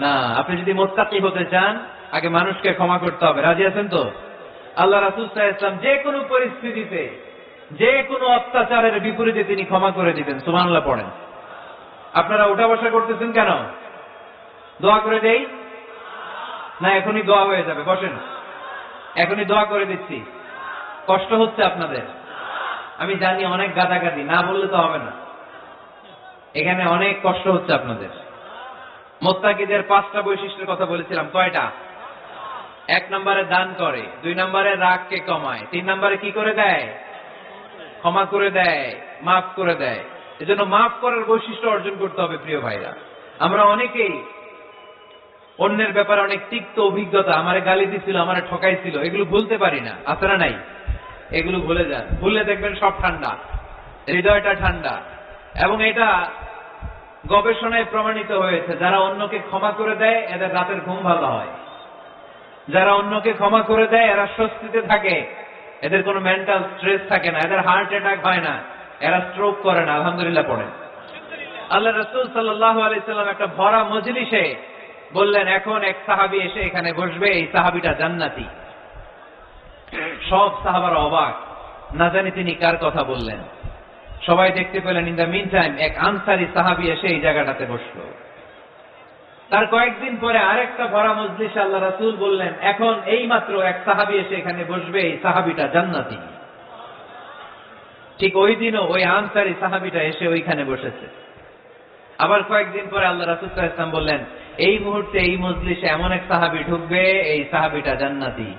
না। আপনি যদি মুত্তাকি হতে চান, আগে মানুষকে ক্ষমা করতে হবে। রাজি আছেন তো? আল্লাহ রাসূল সাল্লাল্লাহু আলাইহি ওয়াসাল্লাম যে কোনো পরিস্থিতিতে, যে কোনো অত্যাচারের বিপরীতে তিনি ক্ষমা করে দিতেন। সুবহানাল্লাহ পড়েন। আপনারা উঠা বসা করতেছেন কেন? দোয়া করে দেই না? এখনই দোয়া হয়ে যাবে, বসেন। এখনই দোয়া করে দিচ্ছি। কষ্ট হচ্ছে আপনাদের, আমি জানি, অনেক গাদাগাদি, না বললে তো হবে না। এখানে অনেক কষ্ট হচ্ছে আপনাদের। মুত্তাকিদের 5টা বৈশিষ্ট্যের কথা বলেছিলাম। কয়টা? 1 নম্বরে দান করে, 2 নম্বরে রাগকে কমায়, 3 নম্বরে কি করে দেয়? ক্ষমা করে দেয়, মাফ করে দেয়। এজন্য মাফ করার বৈশিষ্ট্য অর্জন করতে হবে। প্রিয় ভাইরা, আমরা অনেকেই অন্যের ব্যাপারে অনেক তিক্ত অভিজ্ঞতা, আমারে গালি দিছিল, আমারে ঠকাইছিল, এগুলো ভুলতে পারি না। আছে না নাই? এগুলো ভুলে যান। ভুলে দেখবেন সব ঠান্ডা, হৃদয়টা ঠান্ডা। এবং এটা গবেষণায় প্রমাণিত হয়েছে, যারা অন্যকে ক্ষমা করে দেয় এদের রাতের ঘুম ভালো হয়। যারা অন্যকে ক্ষমা করে দেয় এরা স্বস্তিতে থাকে, এদের কোনো মেন্টাল স্ট্রেস থাকে না, এদের হার্ট অ্যাটাক হয় না, এরা স্ট্রোক করে না। আলহামদুলিল্লাহ পড়েন। আল্লাহ রাসূল সাল্লাল্লাহু আলাইহি সাল্লাম একটা ভরা মজলিসে বললেন, এখন এক সাহাবী এসে এখানে বসবে, এই সাহাবীটা জান্নাতি। সব সাহাবারা অবাক, না জানি তিনি কার কথা বললেন। সবাই দেখতে পেলেন, ইন দ্য মিন টাইম এক আনসারী সাহাবী এসে এই জায়গাটাতে বসলো। তার কয়েকদিন পরে আরেকটা ভরা মজলিসে আল্লাহ রাসূল বললেন, এখন এই মাত্র এক সাহাবী এসে এখানে বসবে, এই সাহাবীটা জান্নাতি। ঠিক ওই দিনও ওই আনসারী সাহাবীটা এসে ওইখানে বসেছে। আবার কয়েকদিন পরে আল্লাহ রাসূল সাল্লাল্লাহু আলাইহি ওয়াসাল্লাম বললেন, এই মুহূর্তে এই মজলিসে এমন এক সাহাবী ঢুকবে, এই সাহাবীটা জান্নাতি।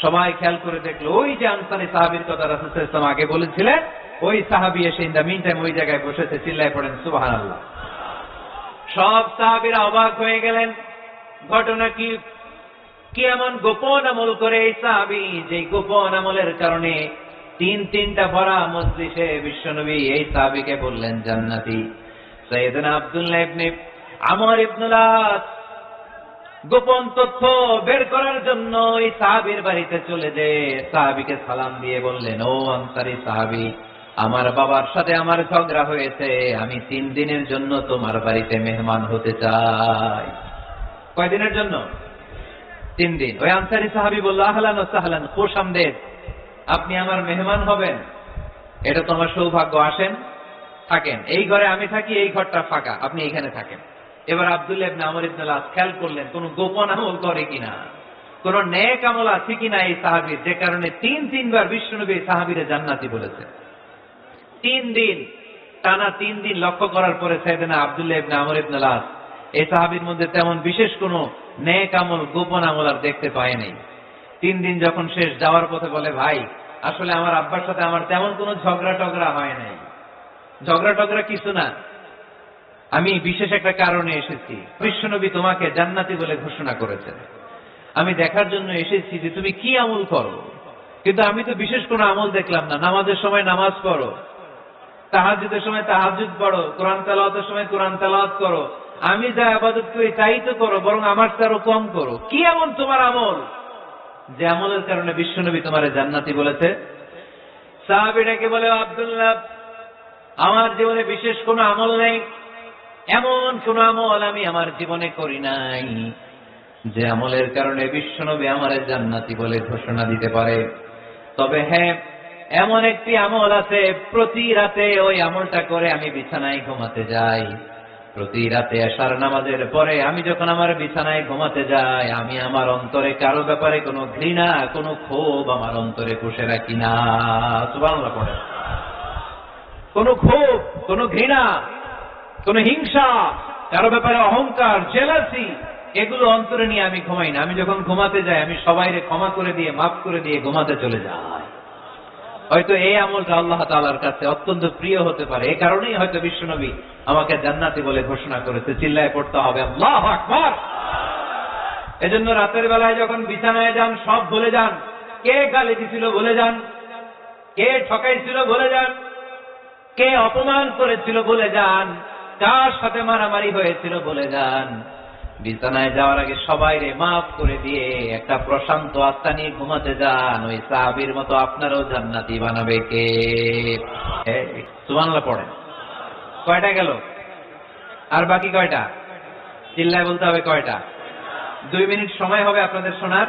সবাই খেয়াল করে দেখলো, ওই যে আনসারী সাহাবীর কথা রাসূল সাল্লাল্লাহু আলাইহি ওয়াসাল্লাম আগে বলেছিলেন, ওই সাহাবী এসে ইন দ্য মিন টাইম ওই জায়গায় বসেছে। চিল্লায় পড়েন সুবহানাল্লাহ। সব সাহাবীরা অবাক হয়ে গেলেন। ঘটনা কি? কি এমন গোপন আমল করে এই সাহাবী, যে গোপন আমলের কারণে তিনটা ভরা মজলিসে বিশ্বনবী এই সাহাবীকে বললেন জান্নাতি। সাইয়েদনা আব্দুল্লাহ ইবনে আমর ইবনে আস গোপন তথ্য বের করার জন্য এই সাহাবীর বাড়িতে চলে যেয়ে সাহাবীকে সালাম দিয়ে বললেন, ও আনসারী সাহাবী, আমার বাবার সাথে আমার ঝগড়া হয়েছে, আমি 3 দিনের জন্য তোমার বাড়িতে মেহমান হতে চাই। কয়দিনের জন্য? 3 দিন। ওই আনসারী সাহাবী বলল, আহলান ওয়া সাহলান, খুশামদেদ, আপনি আমার মেহমান হবেন, এটা তো আমার সৌভাগ্য, আসেন থাকেন, এই ঘরে আমি থাকি, এই ঘরটা ফাঁকা, আপনি এখানে থাকেন। এবার আব্দুল্লাহ ইবনে আমর ইবনে আস খেয়াল করলেন কোন গোপন আমল করে কিনা, কোন নেক আমল আছে কিনা এই সাহাবীর, যে কারণে 3বার বিশ্বনবী সাহাবীরে জান্নাতি বলেছে। 3 দিন টানা 3 দিন লক্ষ্য করার পরে সাইয়েদনা আব্দুল্লাহ ইবনে আমর ইবনে আস এই সাহাবীর মধ্যে তেমন বিশেষ কোন নেক আমল, গোপন আমল আর দেখতে পায় নাই। 3 দিন যখন শেষ, যাওয়ার পথে বলে, ভাই আসলে আমার আব্বার সাথে আমার তেমন কোনো ঝগড়া টগড়া হয় নাই, ঝগড়া টগড়া কিছু না, আমি বিশেষ একটা কারণে এসেছি, বিশ্বনবী তোমাকে জান্নাতি বলে ঘোষণা করেছেন, আমি দেখার জন্য এসেছি যে তুমি কি আমল করো, কিন্তু আমি তো বিশেষ কোনো আমল দেখলাম না। নামাজের সময় নামাজ পড়ো, তাহাজ্জুদের সময় তাহাজ্জুদ পড়ো, কোরআন তেলাওয়াতের সময় কোরআন তেলাওয়াত করো, আমি যা ইবাদত করি তাই তো করো, বরং আমার চেয়ে আরো কম করো। কি এমন তোমার আমল যে আমলের কারণে বিশ্বনবী তোমারে জান্নাতি বলেছে? সাহাবীটাকে বলে, আব্দুল্লাহ, আমার জীবনে বিশেষ কোনো আমল নেই, এমন কোন আমল আমি আমার জীবনে করি নাই যে আমলের কারণে বিশ্বনবী আমারে জান্নাতি বলে ঘোষণা দিতে পারে। তবে হ্যাঁ, এমন একটি আমল আছে, প্রতি রাতে ওই আমলটা করে আমি বিছানায় ঘুমাতে যাই। প্রতি রাতে এশার নামাজের পরে আমি যখন আমার বিছানায় ঘুমাতে যাই, আমি আমার অন্তরে কারো ব্যাপারে কোনো ঘৃণা, কোনো ক্ষোভ আমার অন্তরে পুষে রাখি না। সুবহানাল্লাহ পড়ে। কোনো ক্ষোভ, কোনো ঘৃণা, কোনো হিংসা, কারো ব্যাপারে অহংকার, জেলাসি, এগুলো অন্তরে নিয়ে আমি ঘুমাই না। আমি যখন ঘুমাতে যাই, আমি সবাইকে ক্ষমা করে দিয়ে, মাফ করে দিয়ে ঘুমাতে চলে যাই। হয়তো এই আমলটা আল্লাহ তাআলার কাছে অত্যন্ত প্রিয় হতে পারে, এই কারণেই হয়তো বিশ্বনবী আমাকে জান্নাতি বলে ঘোষণা করেছে। চিল্লায় পড়তে হবে আল্লাহু আকবার। এজন্য রাতের বেলায় যখন বিছানায় যান, সব ভুলে যান। কে গালি দিছিল ভুলে যান, কে ঠকাইছিল ভুলে যান, কে অপমান করেছিল ভুলে যান, কার সাথে মারামারি হয়েছিল ভুলে যান। বিছানায় যাওয়ার আগে সবাইরে মাফ করে দিয়ে একটা প্রশান্ত আত্মা নিয়ে ঘুমাতে যান। ওই সাহাবীর মতো আপনারও জান্নাতি বানাবে কে? সুবহানাল্লাহ পড়েন। কয়টা গেল? আর বাকি কয়টা? চিল্লায় বলতে হবে কয়টা? 2 মিনিট সময় হবে আপনাদের শোনার।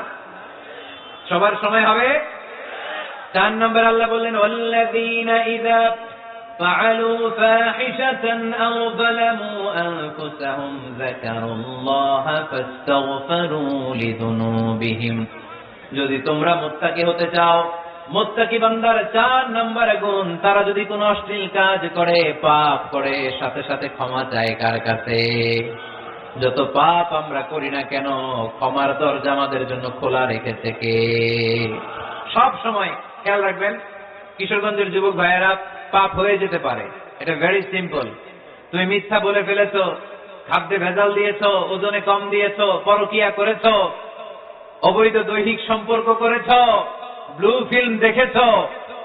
সবার সময় হবে। 4 নম্বর আল্লাহ বললেন, ওয়াল্লাযীনা ইযা فعلوا فاحشة أو ظلموا أنفسهم ذكروا الله فاستغفروا لذنوبهم। যদি তোমরা মুত্তাকি হতে চাও, মুত্তাকি বান্দার 4 নম্বর গুণ, তারা যদি কোনো অশ্লীল কাজ করে, পাপ করে, সাথে সাথে ক্ষমা চায় কার কাছে? যত পাপ আমরা করি না কেন, ক্ষমার দরজা আমাদের জন্য খোলা রেখেছে কে? সব সময় খেয়াল রাখবেন, কিশোরগঞ্জের যুবক ভাইয়েরা, পাপ হয়ে যেতে পারে, এটা ভেরি সিম্পল। তুমি মিথ্যা বলে ফেলেছো, খাদ্যে ভেজাল দিয়েছো, ওজনে কম দিয়েছো, পরকিয়া করেছো, অবৈধ দৈহিক সম্পর্ক করেছো, ব্লু ফিল্ম দেখেছো,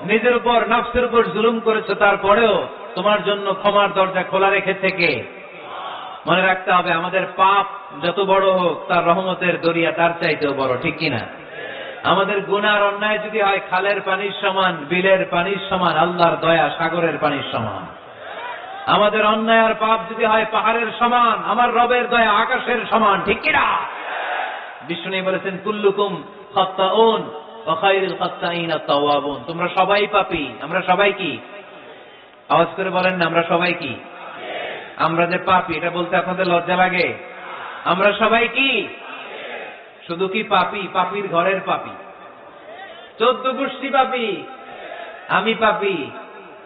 নিজের উপর, নফসের উপর জুলুম করেছো, তারপরেও তোমার জন্য ক্ষমার দরজা খোলা রেখেছে কে? মনে রাখতে হবে, আমাদের পাপ যত বড় হোক, তার রহমতের দরিয়া তার চাইতেও বড়, ঠিক কিনা? আমাদের গুনার অন্যায় যদি হয় খালের পানির সমান, বিলের পানির সমান, আল্লাহর দয়া সাগরের পানির সমান। আমাদের অন্যায় আর পাপ যদি হয় পাহাড়ের সমান, আমার রবের দয়া আকাশের সমান, ঠিক কিনা? বিষ্ণু বলেছেন, কুল্লুকুম খাত্তাউন ওয়া খায়রুল খাত্তাইন আত-তাওয়াবুন। তোমরা সবাই পাপী। আমরা সবাই কি? আওয়াজ করে বলেন না, আমরা সবাই কি? আমরা যে পাপী, এটা বলতে আপনাদের লজ্জা লাগে? আমরা সবাই কি? শুধু কি পাপী? পাপীর ঘরের পাপী, 14 গোষ্ঠী পাপী। আমি পাপী,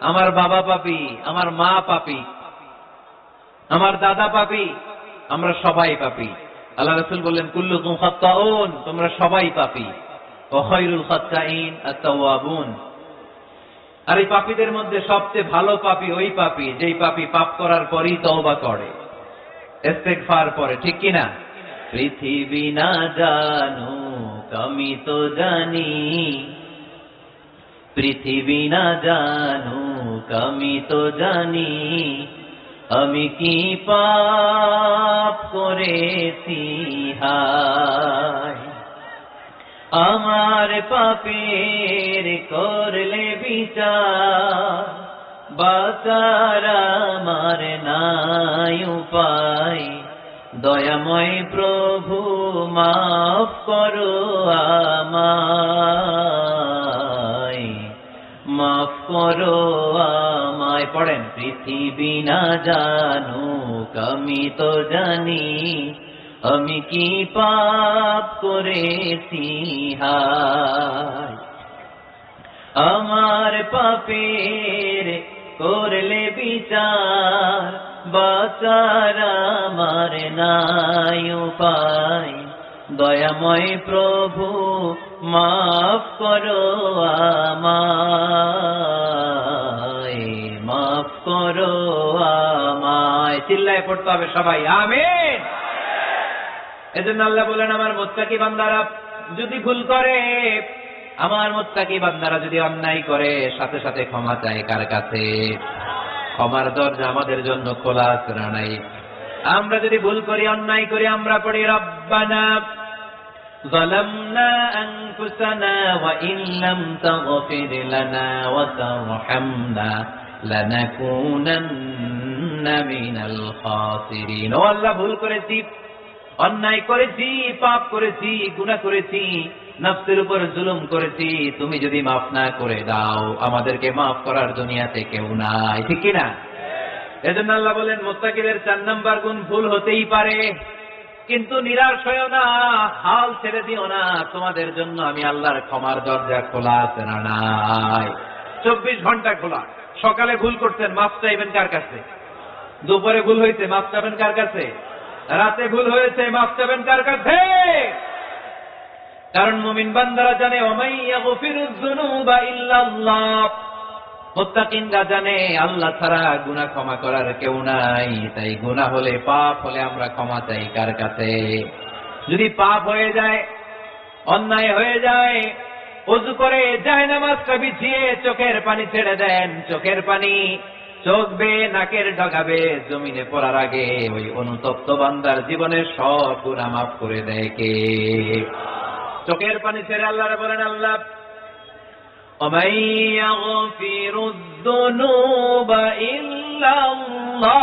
আমার বাবা পাপী, আমার মা পাপী, আমার দাদা পাপী, আমরা সবাই পাপী। আল্লাহ রাসূল বললেন, কুল্লুকুম খাত্তাউন, তোমরা সবাই পাপী, ওয়া খায়রুল খাত্তাইন আত-তাওয়াবুন। আর এই পাপীদের মধ্যে সবচেয়ে ভালো পাপী ওই পাপী যেই পাপী পাপ করার পরই তওবা করে, ইস্তেগফার করে, ঠিক কিনা? পৃথিবী না জানুক আমি তো জানি, পৃথিবী না জানুক আমি তো জানি, আমি কি পাপ করেছি হায়। আমার পাপের করলে বিচার, বাঁচার আমার নাই উপায়। দয়াময় প্রভু মাফ করো আমায়, মাফ করো আমায়। পড়েন, পৃথিবী না জানুক আমি তো জানি, আমি কি পাপ করেছি হায়। আমার পাপের করলে বিচার, বাঁচার আমার নাই উপায়। দয়াময় প্রভু মাফ করো আমায়, মাফ করো আমায়। চিল্লায় পড়তে হবে সবাই, আমিন। এজন্য আল্লাহ বলেন, আমার মুত্তাকি বান্দারা যদি ভুল করে, আমার মুত্তাকি বান্দারা যদি অন্যায় করে, সাথে সাথে ক্ষমা চায় কার কাছে? ক্ষমার দরজা আমাদের জন্য খোলা আছে না নাই? আমরা যদি ভুল করি, অন্যায় করি, আমরা পড়ি রব্বানা যালামনা আনফুসানা ওয়া ইন লাম তাগফির লানা ওয়া তারহামনা লানাকুনান্না মিনাল খাসিরিন। ও আল্লাহ, ভুল করেছি, অন্যায় করেছি, পাপ করেছি, গুনাহ করেছি, নফসের উপর জুলুম করেছি। তুমি যদি মাফ না করে দাও, আমাদেরকে মাফ করার দুনিয়াতে কেউ নাই, ঠিক কি না? এজন্য আল্লাহ বলেন, মুত্তাকিদের 4 নাম্বার গুণ ভুল হতেই পারে, কিন্তু নিরাশ হয়ো না, হাল ছেড়ে দিও না। তোমাদের জন্য আমি আল্লাহর ক্ষমার দরজা খোলা আছে না নাই? 24 ঘন্টা খোলা। সকালে ভুল করছেন, মাফ চাইবেন কার কাছে? দুপুরে ভুল হয়েছে, মাফ চাইবেন কার কাছে? রাতে ভুল হয়েছে, মাফ চাইবেন কার কাছে? কারণ মুমিন বান্দারা জানে, ওমাই ইয়াগফিরুয যুনুবা ইল্লাল্লাহ। মুত্তাকিনরা জানে আল্লাহ ছাড়া গুনাহ ক্ষমা করার কেউ নাই। তাই গুনাহ হলে, পাপ হলে আমরা ক্ষমা চাই কার কাছে? যদি পাপ হয়ে যায়, অন্যায় হয়ে যায়, ওযু করে জায়নামাজটা বিছিয়ে চোখের পানি ছেড়ে দেন। চোখের পানি চোখ বেয়ে নাকের ডগাবে জমিনে পড়ার আগে ওই অনুতপ্ত বান্দার জীবনের সব গুনাহ মাফ করে দেয় কে? চোখের পানি ছেড়ে আল্লাহরে বলেন, আল্লাহ ওমাই ইয়াগফিরুয যুনুবা ইল্লাল্লাহ,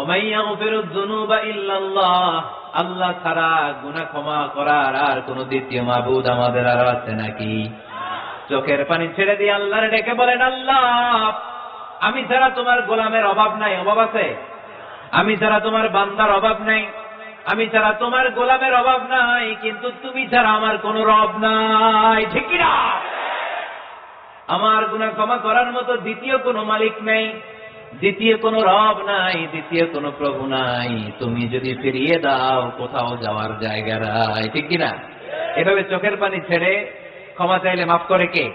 ওমাই ইয়াগফিরুয যুনুবা ইল্লাল্লাহ। আল্লাহ ছাড়া গুনাহ ক্ষমা করার আর কোন দ্বিতীয় মাবুদ আমাদের আর আছে নাকি? চোখের পানি ছেড়ে দিয়ে আল্লাহরে ডেকে বলেন, আল্লাহ আমি ছাড়া তোমার গোলামের অভাব নাই, অভাব আছে? আমি ছাড়া তোমার বান্দার অভাব নাই, আমি ছাড়া তোমার গোলামের অভাব নাই, কিন্তু তুমি ছাড়া আমার কোন রব নাই, ঠিক কি না? আমার গুনাহ ক্ষমা করার মতো দ্বিতীয় কোনো মালিক নাই, দ্বিতীয় কোনো রব নাই, দ্বিতীয় কোনো প্রভু নাই। তুমি যদি ফিরিয়ে দাও, কোথাও যাওয়ার জায়গা নাই, ঠিক কি না? এভাবে চোখের পানি ছেড়ে ক্ষমা চাইলে মাফ করে কে?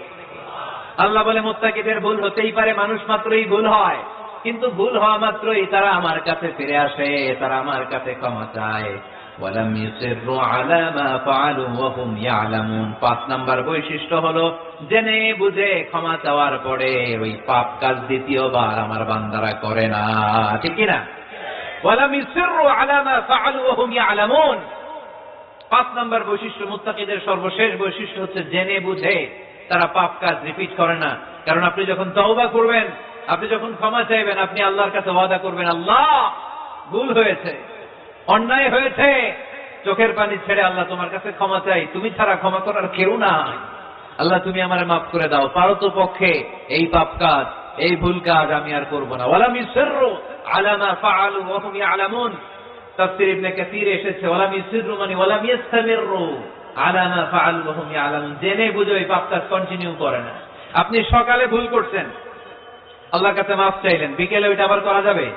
আল্লাহ বলে, মুত্তাকিদের ভুল হতেই পারে, মানুষ মাত্রই ভুল হয়, কিন্তু ভুল হওয়া মাত্রই তারা আমার কাছে ফিরে আসে, তারা আমার কাছে ক্ষমা চায়। ওয়ালাম ইউসিররু আলা মা ফাআলু ওয়া হুম ইয়ালামুন। 5 নাম্বার বৈশিষ্ট্য হলো, জেনে বুঝে ক্ষমা চাওয়ার পরে ওই পাপ কাজ দ্বিতীয়বার আমার বান্দারা করে না, ঠিক কি না? ওয়ালাম ইউসিররু আলা মা ফাআলু ওয়া হুম ইয়ালামুন। 5 নাম্বার বৈশিষ্ট্য, মুত্তাকিদের সর্বশেষ বৈশিষ্ট্য হচ্ছে জেনে বুঝে তারা পাপ কাজ রিপিট করে না। কারণ আপনি যখন তওবা করবেন, আপনি যখন ক্ষমা চাইবেন, আপনি আল্লাহর কাছে ওয়াদা করবেন, আল্লাহ ভুল হয়েছে, অন্যায় হয়েছে, চোখের পানি ছেড়ে আল্লাহ তোমার কাছে ক্ষমা চাই, তুমি ছাড়া ক্ষমা করার কেউ নাই, আল্লাহ তুমি আমারে মাফ করে দাও, পারো তো পক্ষে এই পাপ কাজ, এই ভুল কাজ আমি আর করব না। ওয়ালাম ইউসিররু আলা মা ফাআলু ওয়া হুম ইয়ালামুন। তাফসীর ইবনে কাসীরে এসেছে, ওয়ালাম ইউসিররু মানে ওয়ালাম ইস্তামিররু আলা মা ফাআলু ওয়া হুম ইয়ালামুন। জেনে বুঝে এই পাপ কাজ কন্টিনিউ করে না। আপনি সকালে ভুল করছেন, আল্লাহর কাছে মাফ চাইলেন, বিকেলে ওইটা আবার করা যাবে?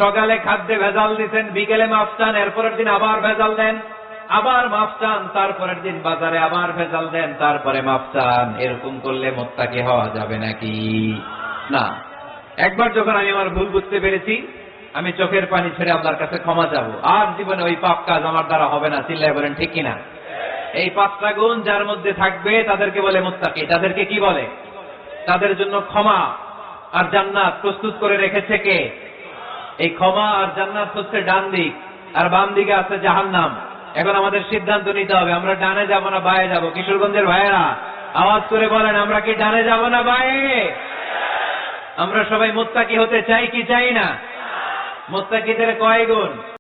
সকালে খাদ্যে ভেজাল দিচ্ছেন, বিকেলে মাফ চান, এরপরের দিন আবার ভেজাল দেন, আবার মাফ চান, তারপরের দিন বাজারে আবার ভেজাল দেন, তারপরে মাফ চান। এরকম করলে মুত্তাকি হওয়া যাবে নাকি? না। একবার যখন আমি আমার ভুল বুঝতে পেরেছি, আমি চোখের পানি ছেড়ে আল্লাহর কাছে ক্ষমা চাবো, আর জীবনে ওই পাপ কাজ আমার দ্বারা হবে না। চিল্লায় বলেন ঠিক কিনা? এই 5টা গুণ যার মধ্যে থাকবে তাদেরকে বলে মুত্তাকি। তাদেরকে কি বলে? তাদের জন্য ক্ষমা আর জান্নাত প্রস্তুত করে রেখেছে কে? এই ক্ষমা আর জান্নাত হচ্ছে ডান দিক, আর বাম দিকে আছে জাহান্নাম। এখন আমাদের সিদ্ধান্ত নিতে হবে, আমরা ডানে যাব না বায়ে যাব। কিশোরগঞ্জের ভাইয়েরা আওয়াজ করে বলেন, আমরা কি ডানে যাব না বায়ে? আমরা সবাই মুত্তাকি হতে চাই কি চাই না? মুত্তাকিদের কয় গুণ?